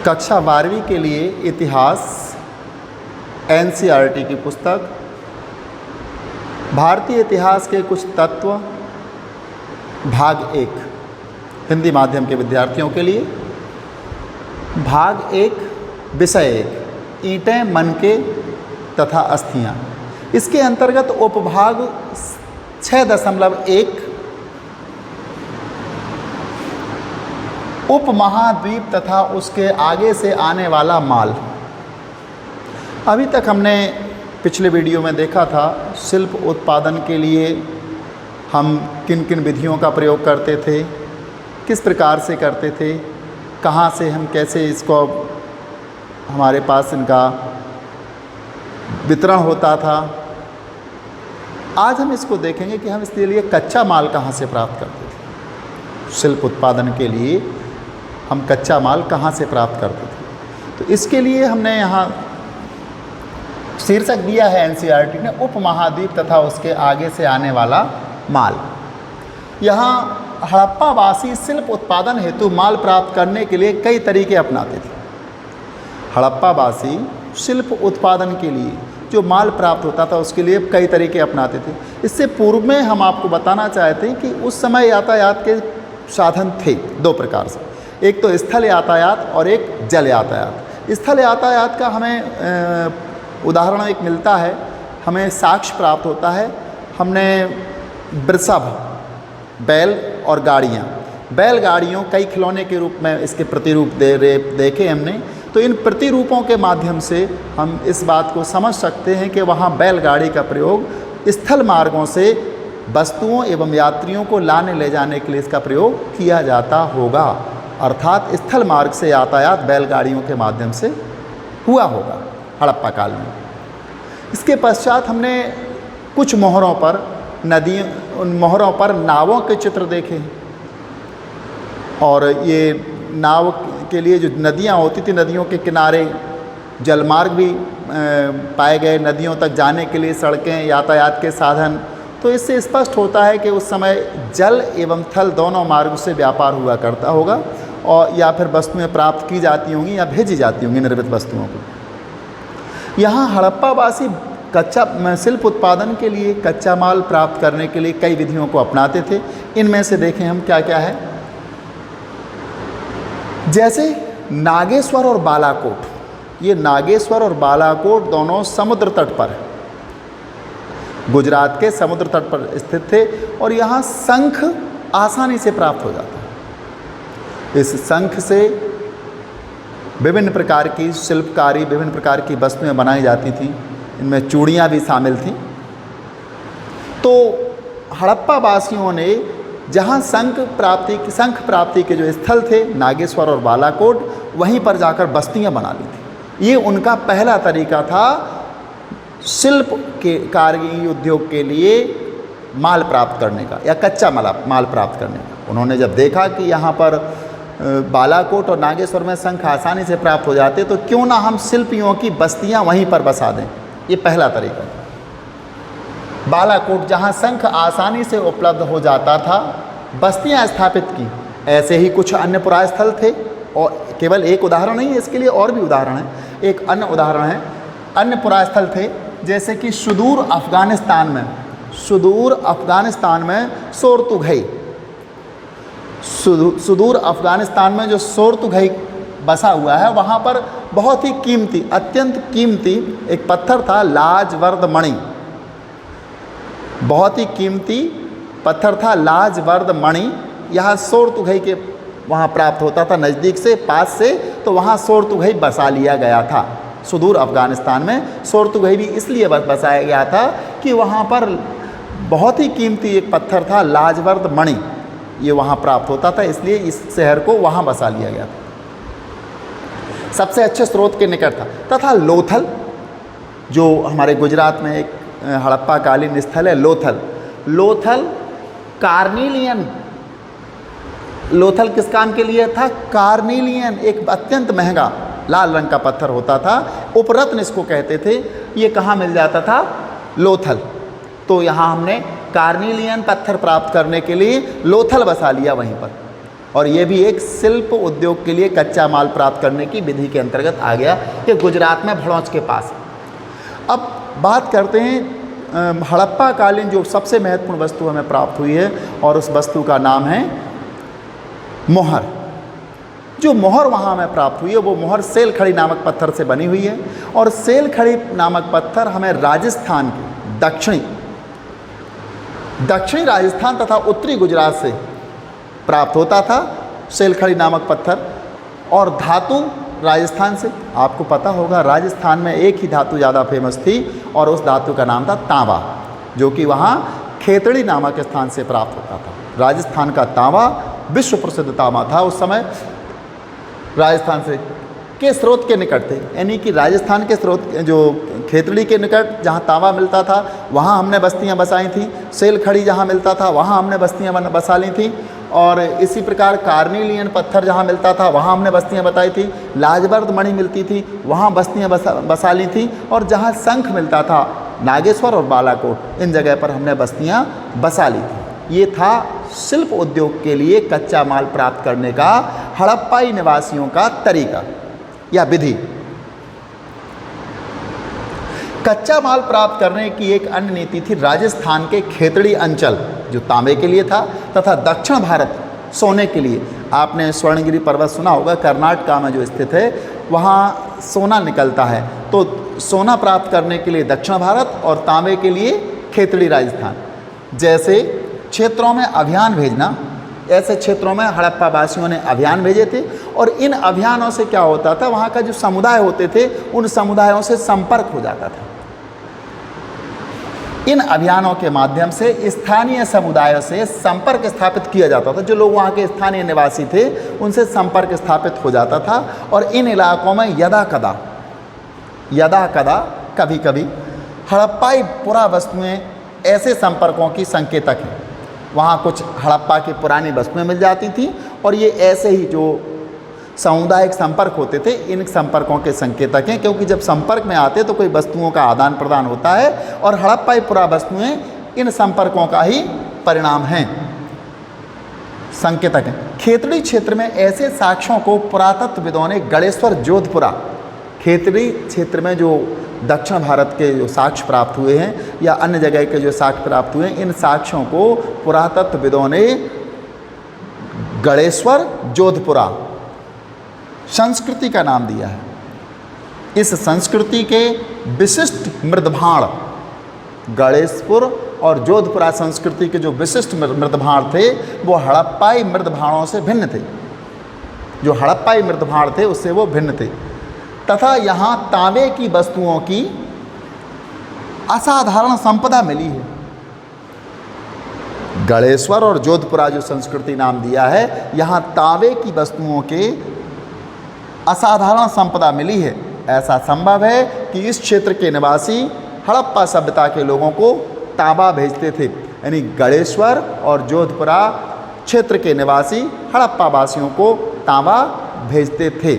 कक्षा 12वीं के लिए इतिहास एनसीईआरटी की पुस्तक भारतीय इतिहास के कुछ तत्व भाग 1 हिंदी माध्यम के विद्यार्थियों के लिए। भाग 1 विषय 1 ईंटें, मनके तथा अस्थियां। इसके अंतर्गत उपभाग 6.1 उपमहाद्वीप तथा उसके आगे से आने वाला माल। अभी तक हमने पिछले वीडियो में देखा था शिल्प उत्पादन के लिए हम किन किन विधियों का प्रयोग करते थे, किस प्रकार से करते थे, कहाँ से हम कैसे इसको हमारे पास इनका वितरण होता था। आज हम इसको देखेंगे कि हम इसके लिए कच्चा माल कहाँ से प्राप्त करते थे। शिल्प उत्पादन के लिए हम कच्चा माल कहाँ से प्राप्त करते थे। तो इसके लिए हमने यहाँ शीर्षक दिया है एनसीईआरटी ने, उपमहाद्वीप तथा उसके आगे से आने वाला माल। यहाँ हड़प्पावासी शिल्प उत्पादन हेतु माल प्राप्त करने के लिए कई तरीके अपनाते थे। हड़प्पावासी शिल्प उत्पादन के लिए जो माल प्राप्त होता था उसके लिए कई तरीके अपनाते थे। इससे पूर्व में हम आपको बताना चाहते हैं कि उस समय यातायात के साधन थे दो प्रकार से, एक तो स्थल यातायात और एक जल यातायात। स्थल यातायात का हमें उदाहरण एक मिलता है, हमें साक्ष्य प्राप्त होता है। हमने वृषभ, बैल और गाड़ियाँ, बैलगाड़ियों कई खिलौने के रूप में इसके प्रतिरूप देखे हमने। तो इन प्रतिरूपों के माध्यम से हम इस बात को समझ सकते हैं कि वहाँ बैलगाड़ी का प्रयोग स्थल मार्गों से वस्तुओं एवं यात्रियों को लाने ले जाने के लिए इसका प्रयोग किया जाता होगा। अर्थात स्थल मार्ग से यातायात बैलगाड़ियों के माध्यम से हुआ होगा हड़प्पा काल में। इसके पश्चात हमने कुछ मोहरों पर नदियों, उन मोहरों पर नावों के चित्र देखे और ये नाव के लिए जो नदियाँ होती थी, नदियों के किनारे जलमार्ग भी पाए गए, नदियों तक जाने के लिए सड़कें, यातायात के साधन। तो इससे स्पष्ट होता है कि उस समय जल एवं थल दोनों मार्ग से व्यापार हुआ करता होगा और या फिर वस्तुएं प्राप्त की जाती होंगी या भेजी जाती होंगी निर्मित वस्तुओं को। यहाँ हड़प्पावासी कच्चा शिल्प उत्पादन के लिए कच्चा माल प्राप्त करने के लिए कई विधियों को अपनाते थे। इनमें से देखें हम क्या क्या है। जैसे नागेश्वर और बालाकोट, ये नागेश्वर और बालाकोट दोनों समुद्र तट पर है, गुजरात के समुद्र तट पर स्थित थे और यहाँ शंख आसानी से प्राप्त हो जाता है। इस शंख से विभिन्न प्रकार की शिल्पकारी, विभिन्न प्रकार की वस्तुएं बनाई जाती थीं, इनमें चूड़ियाँ भी शामिल थीं। तो हड़प्पा वासियों ने जहाँ शंख प्राप्ति के जो स्थल थे नागेश्वर और बालाकोट, वहीं पर जाकर बस्तियाँ बना ली थी। ये उनका पहला तरीका था शिल्प के कार्य उद्योग के लिए माल प्राप्त करने का या कच्चा माल प्राप्त करने का। उन्होंने जब देखा कि यहाँ पर बालाकोट और नागेश्वर में शंख आसानी से प्राप्त हो जाते, तो क्यों ना हम शिल्पियों की बस्तियाँ वहीं पर बसा दें। ये पहला तरीका था। बालाकोट जहाँ शंख आसानी से उपलब्ध हो जाता था, बस्तियाँ स्थापित की। ऐसे ही कुछ अन्य पुरास्थल थे और केवल एक उदाहरण नहीं है, इसके लिए और भी उदाहरण है। एक अन्य उदाहरण है, अन्य पुरास्थल थे जैसे कि सुदूर अफ़गानिस्तान में सोरतुघई, सुदूर अफ़गानिस्तान में जो सोरतुघई बसा हुआ है, वहाँ पर बहुत ही कीमती, अत्यंत कीमती एक पत्थर था लाजवर्द मणि। बहुत ही कीमती पत्थर था लाजवर्द मणि। यहाँ सोरतुघई के वहाँ प्राप्त होता था, नज़दीक से, पास से। तो वहाँ सोरतुघई बसा लिया गया था। सुदूर अफ़गानिस्तान में सोरतुघई भी इसलिए बसाया गया था कि वहाँ पर बहुत ही कीमती एक पत्थर था लाजवर्द मणि, ये वहाँ प्राप्त होता था, इसलिए इस शहर को वहाँ बसा लिया गया था। सबसे अच्छे स्रोत के निकट था। तथा लोथल, जो हमारे गुजरात में एक हड़प्पा कालीन स्थल है, लोथल कार्निलियन। लोथल किस काम के लिए था? कार्निलियन, एक अत्यंत महंगा लाल रंग का पत्थर होता था, उपरत्न इसको कहते थे। ये कहाँ मिल जाता था? लोथल। तो यहाँ हमने कार्निलियन पत्थर प्राप्त करने के लिए लोथल बसा लिया वहीं पर। और ये भी एक शिल्प उद्योग के लिए कच्चा माल प्राप्त करने की विधि के अंतर्गत आ गया, कि गुजरात में भड़ौच के पास। अब बात करते हैं हड़प्पा कालीन जो सबसे महत्वपूर्ण वस्तु हमें प्राप्त हुई है, और उस वस्तु का नाम है मोहर। जो मोहर वहाँ हमें प्राप्त हुई है वो मोहर सेलखड़ी नामक पत्थर से बनी हुई है, और सेलखड़ी नामक पत्थर हमें राजस्थान के दक्षिणी राजस्थान तथा उत्तरी गुजरात से प्राप्त होता था सेलखड़ी नामक पत्थर। और धातु राजस्थान से, आपको पता होगा राजस्थान में एक ही धातु ज़्यादा फेमस थी, और उस धातु का नाम था तांबा, जो कि वहाँ खेतड़ी नामक स्थान से प्राप्त होता था। राजस्थान का तांबा विश्व प्रसिद्ध तांबा था उस समय, राजस्थान से के स्रोत के निकट थे, यानी कि राजस्थान के स्रोत जो खेतड़ी के निकट जहाँ तांबा मिलता था वहाँ हमने बस्तियाँ बसाई थी, सेलखड़ी जहाँ मिलता था वहाँ हमने बस्तियाँ बसा ली थी, और इसी प्रकार कार्निलियन पत्थर जहाँ मिलता था वहाँ हमने बस्तियाँ बताई थी, लाजवर्द मणि मिलती थी वहाँ बस्तियाँ बसा ली थी, और जहाँ शंख मिलता था नागेश्वर और बालाकोट, इन जगह पर हमने बस्तियाँ बसा ली थी। ये था शिल्प उद्योग के लिए कच्चा माल प्राप्त करने का हड़प्पाई निवासियों का तरीका या विधि। कच्चा माल प्राप्त करने की एक अन्य नीति थी राजस्थान के खेतड़ी अंचल जो तांबे के लिए था, तथा दक्षिण भारत सोने के लिए। आपने स्वर्णगिरी पर्वत सुना होगा, कर्नाटक में जो स्थित है वहाँ सोना निकलता है, तो सोना प्राप्त करने के लिए दक्षिण भारत और तांबे के लिए खेतड़ी राजस्थान। जैसे क्षेत्रों में अभियान भेजना, ऐसे क्षेत्रों में हड़प्पा वासियों ने अभियान भेजे थे, और इन अभियानों से क्या होता था, वहाँ का जो समुदाय होते थे उन समुदायों से संपर्क हो जाता था। इन अभियानों के माध्यम से स्थानीय समुदायों से संपर्क स्थापित किया जाता था। जो लोग वहाँ के स्थानीय निवासी थे उनसे संपर्क स्थापित हो जाता था, और इन इलाकों में यदा कदा कभी कभी हड़प्पाई पुरावस्तुएं ऐसे संपर्कों की संकेतक हैं। वहाँ कुछ हड़प्पा की पुरानी वस्तुएं मिल जाती थी, और ये ऐसे ही जो सामुदायिक संपर्क होते थे इन संपर्कों के संकेतक हैं, क्योंकि जब संपर्क में आते तो कोई वस्तुओं का आदान प्रदान होता है, और हड़प्पाई पुरावस्तुएं इन संपर्कों का ही परिणाम हैं, संकेतक हैं। खेतड़ी क्षेत्र में ऐसे साक्ष्यों को पुरातत्वविदों ने गणेश्वर जोधपुरा, खेतड़ी क्षेत्र में जो दक्षिण भारत के जो साक्ष्य प्राप्त हुए हैं या अन्य जगह के जो साक्ष्य प्राप्त हुए हैं, इन साक्ष्यों को पुरातत्वविदों ने गणेश्वर जोधपुरा संस्कृति का नाम दिया है। इस संस्कृति के विशिष्ट मृदभाण, गणेशपुर और जोधपुरा संस्कृति के जो विशिष्ट मृदभाण थे वो हड़प्पाई मृदभाणों से भिन्न थे। जो हड़प्पाई मृदभाण थे उससे वो भिन्न थे, तथा यहाँ तांबे की वस्तुओं की असाधारण संपदा मिली है। गणेश्वर और जोधपुरा जो संस्कृति नाम दिया है, यहाँ तांबे की वस्तुओं के असाधारण संपदा मिली है। ऐसा संभव है कि इस क्षेत्र के निवासी हड़प्पा सभ्यता के लोगों को तांबा भेजते थे, यानी गणेश्वर और जोधपुरा क्षेत्र के निवासी हड़प्पा वासियों को तांबा भेजते थे।